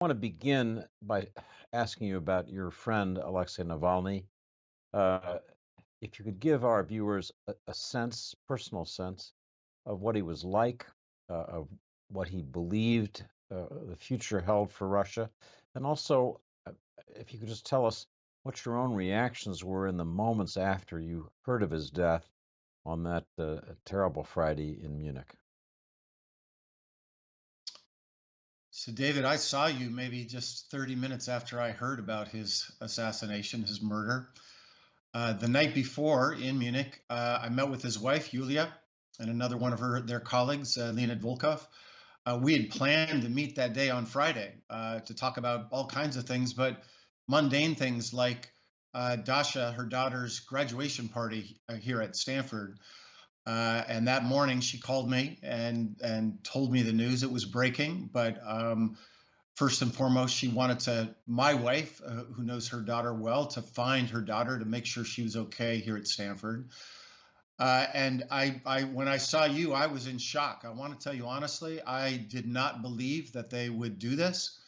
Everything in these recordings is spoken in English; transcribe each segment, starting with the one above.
Want to begin by asking you about your friend Alexei Navalny. Uh, if you could give our viewers a sense, personal sense, of what he was like, of what he believed the future held for Russia, and also if you could just tell us what your own reactions were in the moments after you heard of his death on that terrible Friday in Munich. So, David, I saw you maybe just 30 minutes after I heard about his assassination, his murder. The night before in Munich, I met with his wife, Yulia, and another one of their colleagues, Leonid Volkov. We had planned to meet that day on Friday to talk about all kinds of things, but mundane things like Dasha, her daughter's graduation party here at Stanford. And that morning, she called me and told me the news. It was breaking, but first and foremost, she wanted my wife, who knows her daughter well, to find her daughter to make sure she was okay here at Stanford. And when I saw you, I was in shock. I want to tell you honestly, I did not believe that they would do this.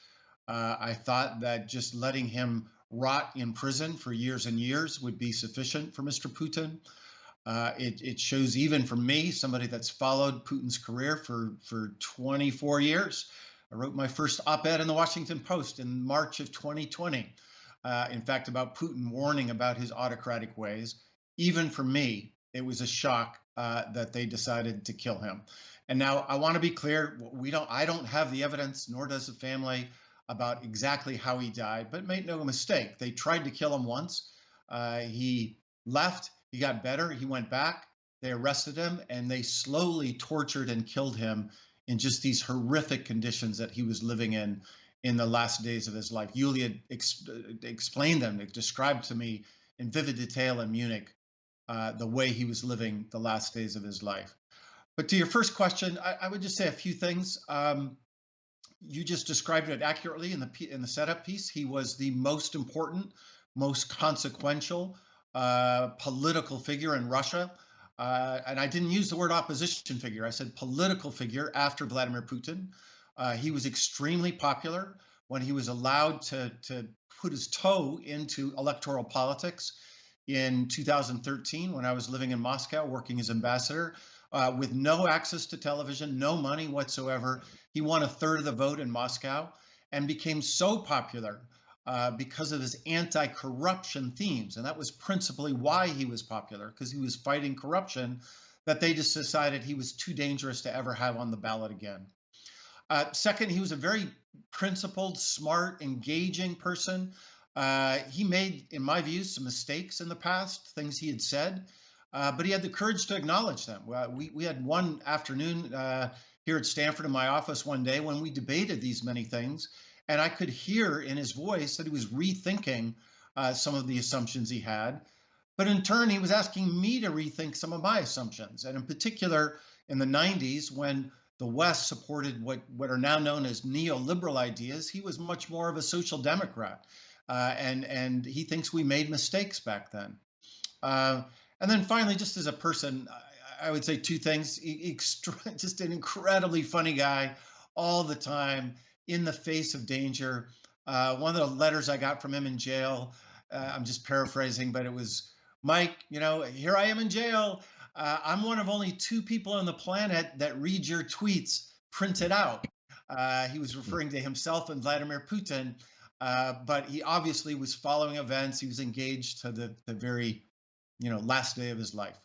I thought that just letting him rot in prison for years and years would be sufficient for Mr. Putin. It shows, even for me, somebody that's followed Putin's career for 24 years. I wrote my first op-ed in the Washington Post in March of 2020. In fact, about Putin, warning about his autocratic ways. Even for me, it was a shock that they decided to kill him. And now I want to be clear: I don't have the evidence, nor does the family, about exactly how he died. But make no mistake, they tried to kill him once. He left. He got better. He went back. They arrested him, and they slowly tortured and killed him in just these horrific conditions that he was living in the last days of his life. Yulia explained them, described to me in vivid detail in Munich the way he was living the last days of his life. But to your first question, I would just say a few things. You just described it accurately in the setup piece. He was the most important, most consequential political figure in Russia. And I didn't use the word opposition figure. I said political figure after Vladimir Putin. He was extremely popular when he was allowed to put his toe into electoral politics in 2013 when I was living in Moscow working as ambassador. With no access to television, no money whatsoever. He won a third of the vote in Moscow and became so popular because of his anti-corruption themes. And that was principally why he was popular, because he was fighting corruption, that they just decided he was too dangerous to ever have on the ballot again. Second, he was a very principled, smart, engaging person. He made, in my view, some mistakes in the past, things he had said, but he had the courage to acknowledge them. We had one afternoon here at Stanford in my office one day when we debated these many things, and I could hear in his voice that he was rethinking some of the assumptions he had. But in turn, he was asking me to rethink some of my assumptions. And in particular, in the 90s, when the West supported what are now known as neoliberal ideas, he was much more of a social democrat. And he thinks we made mistakes back then. And then finally, just as a person, I would say two things. Just an incredibly funny guy all the time, in the face of danger. One of the letters I got from him in jail, I'm just paraphrasing, but it was, Mike, here I am in jail. I'm one of only two people on the planet that read your tweets printed out. He was referring to himself and Vladimir Putin, but he obviously was following events. He was engaged to the very last day of his life.